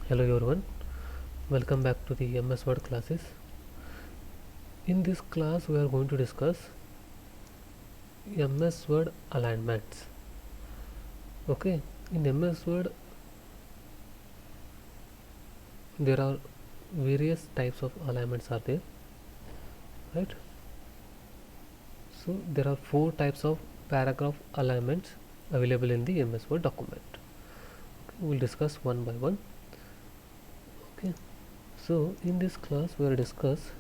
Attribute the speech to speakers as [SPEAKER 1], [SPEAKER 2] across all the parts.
[SPEAKER 1] Hello everyone, welcome back to the MS Word classes. In this class we are going to discuss MS Word alignments. Okay, in MS Word there are various types of alignments are there, right? So there are 4 types of paragraph alignments available in the MS Word document. Okay, we'll discuss one by one. Okay, so in this class we will discuss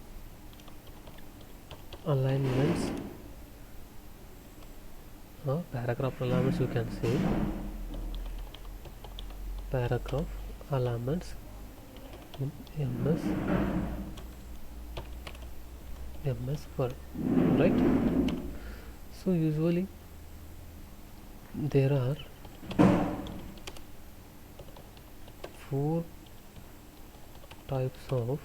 [SPEAKER 1] alignments, paragraph alignments, you can say paragraph alignments in MS Word, right? So usually there are four types of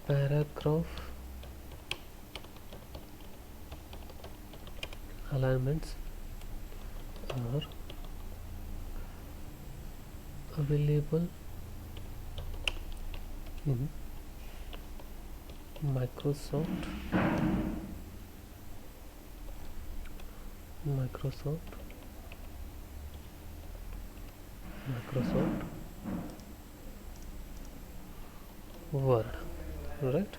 [SPEAKER 1] paragraph alignments are available in Microsoft Word, right?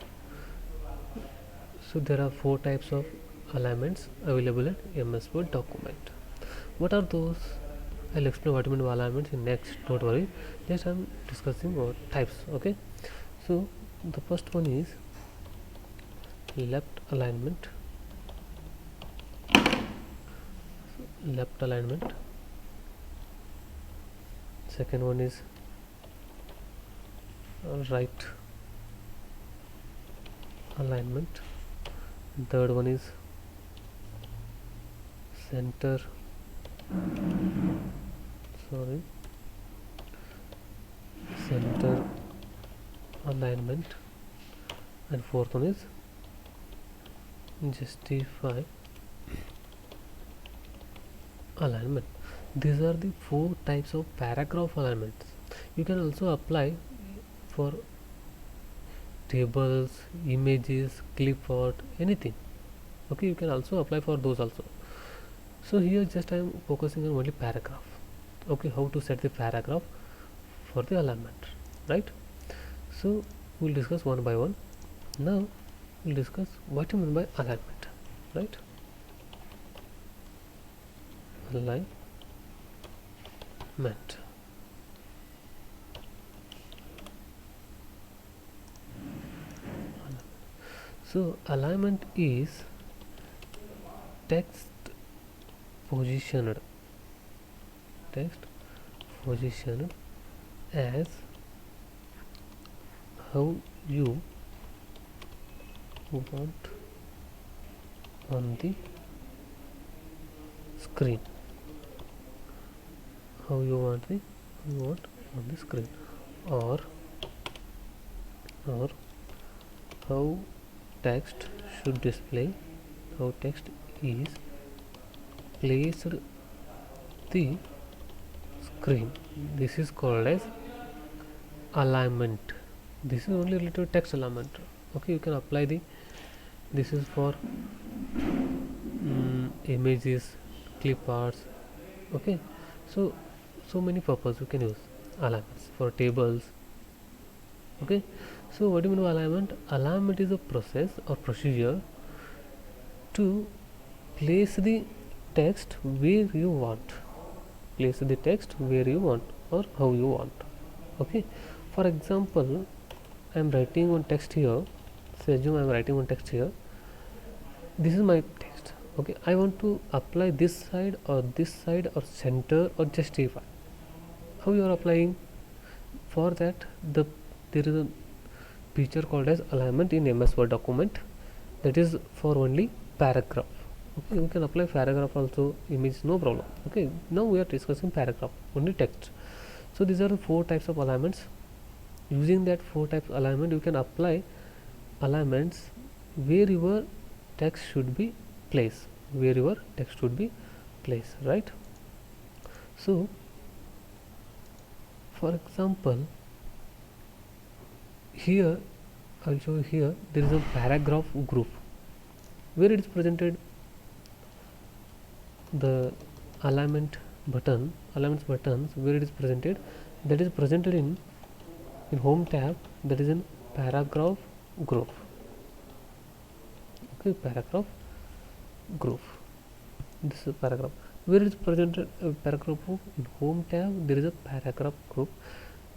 [SPEAKER 1] So there are 4 types of alignments available in MS Word document. What are those? I'll explain what I mean by alignments in next. Don't worry. Just I'm discussing about types. Okay. So the first one is left alignment. Second one is right alignment. Third one is center alignment, and fourth one is justify alignment. These are the 4 types of paragraph alignments. You can also apply for tables, images, clipboard, anything. Okay, you can also apply for those also. So here just I am focusing on only paragraph. Okay, how to set the paragraph for the alignment, right? So we'll discuss one by one. Now we'll discuss what you mean by alignment, right? Alignment. So alignment is text positioned as how you want on the screen, or how text should display, how text is placed the screen. This is called as alignment. This is only related to text alignment. Okay, you can apply this is for images, clip arts. Okay, so many purpose you can use alignments for tables. Okay, so what do you mean by alignment? Alignment is a process or procedure to place the text where you want, or how you want. Okay, for example, I am writing one text here. Say assume I am writing one text here. This is my text. Okay, I want to apply this side or center or justify. How you are applying? For that there is a feature called as alignment in MS Word document, that is for only paragraph. Okay, you can apply paragraph also, image, no problem. Okay, now we are discussing paragraph, only text. So these are the 4 types of alignments. Using that 4 types alignment, you can apply alignments where your text should be placed, right? So for example, here I'll show you. Here there is a paragraph group where it is presented the alignments buttons where it is presented, that is presented in home tab, that is in paragraph group. Okay, paragraph group, this is a paragraph where it is presented paragraph group in home tab. There is a paragraph group,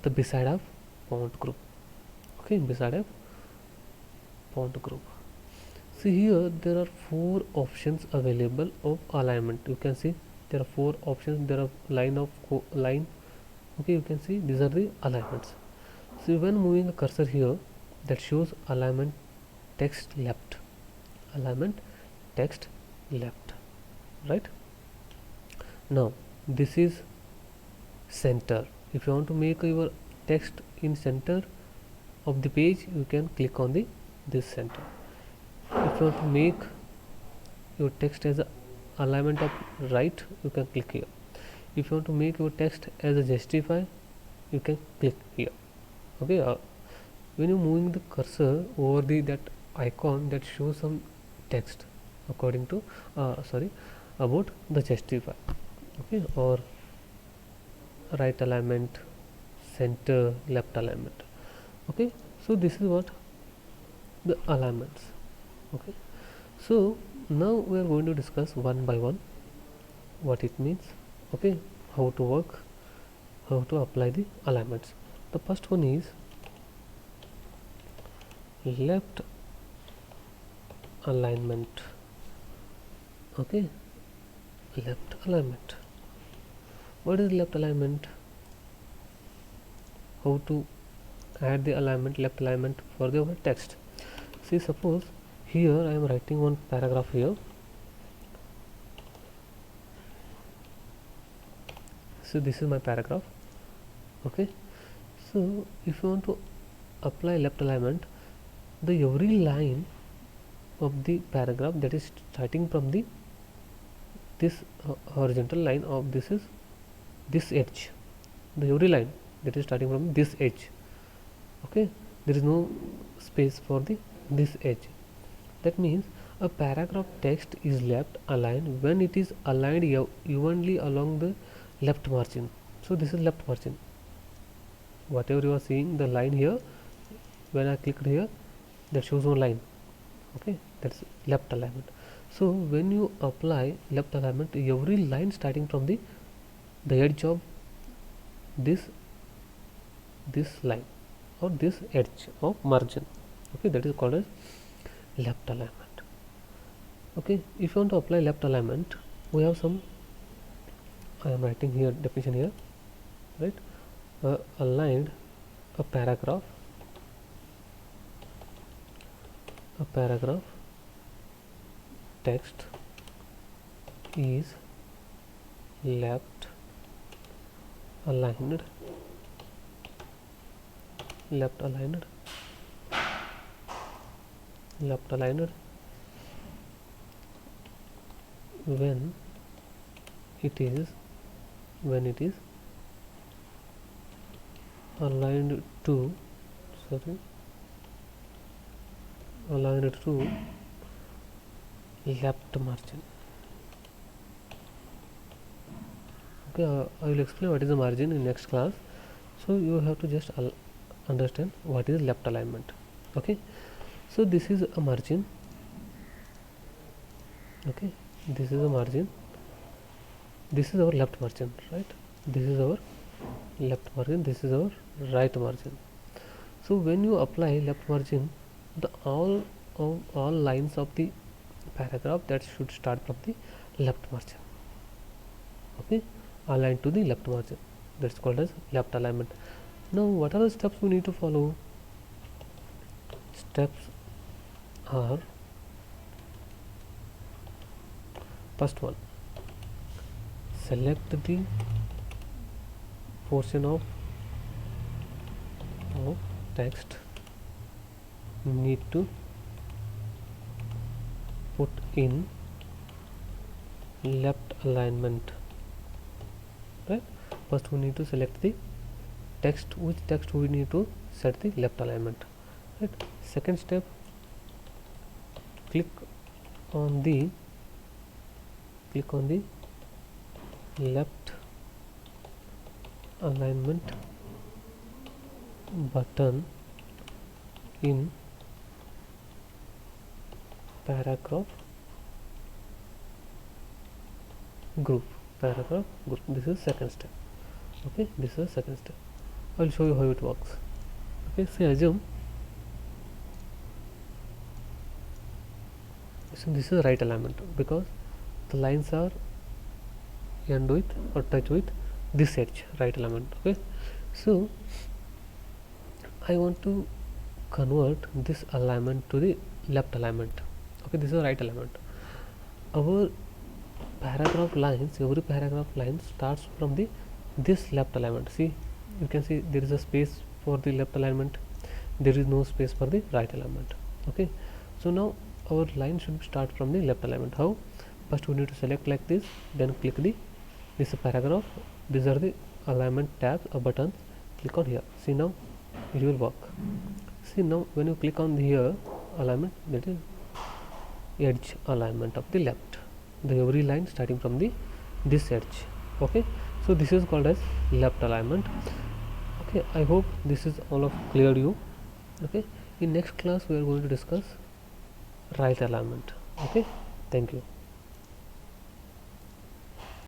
[SPEAKER 1] the beside of font group. Okay, beside of font group. See here there are 4 options available of alignment. You can see there are 4 options. There are line. Okay, you can see these are the alignments. So when moving a cursor here, that shows alignment text left, alignment text left, right? Now this is center. If you want to make your text in center of the page, you can click on the this center. If you want to make your text as a alignment of right, you can click here. If you want to make your text as a justify, you can click here. Okay, when you moving the cursor over the that icon that shows some text according to about the justify, okay, or right alignment, center, left alignment. Okay, so this is what the alignments. Okay, so now we are going to discuss one by one what it means. Okay, how to work, how to apply the alignments. The first one is left alignment. Okay, left alignment. What is left alignment? How to add the alignment, left alignment for the text. See, suppose here I am writing one paragraph here. So this is my paragraph. Okay, so if you want to apply left alignment, the every line of the paragraph that is starting from the this horizontal line of this is this edge, the every line that is starting from this edge. Okay, there is no space for the this edge. That means a paragraph text is left aligned when it is aligned evenly along the left margin. So this is left margin. Whatever you are seeing the line here, when I clicked here, that shows one line. Okay, that's left alignment. So when you apply left alignment, every line starting from the edge of this line or this edge of margin, okay, that is called as left alignment. Okay, if you want to apply left alignment, we have some, I am writing here definition here, right? Aligned a paragraph text is left aligned when it is aligned to left margin. Okay, I will explain what is the margin in next class. So you have to just understand what is left alignment. Okay, so this is a margin. Okay, this is a margin. This is our left margin, right? This is our left margin. This is our right margin. So when you apply left margin, the all lines of the paragraph that should start from the left margin. Okay, aligned to the left margin. That's called as left alignment. Now, what are the steps we need to follow? Steps are: first one, select the portion of text need to put in left alignment. right? First we need to select the text, which text we need to set the left alignment, right? Second step, click on the left alignment button in paragraph group. This is second step. Okay, this is second step. I'll show you how it works. Okay, say assume so this is right alignment because the lines are end with or touch with this edge, right alignment. Okay, so I want to convert this alignment to the left alignment. Okay, this is right alignment. Our paragraph lines, every paragraph line starts from the this left alignment. See, you can see there is a space for the left alignment, there is no space for the right alignment. Okay, so now our line should start from the left alignment. How? First we need to select like this, then click this paragraph. These are the alignment tabs or buttons. Click on here. See, now it will work. See, now when you click on here alignment, that is edge alignment of the left, the every line starting from this edge. Okay, so this is called as left alignment. Okay, I hope this is all of clear you. Okay, in next class we are going to discuss right alignment. Okay, thank you.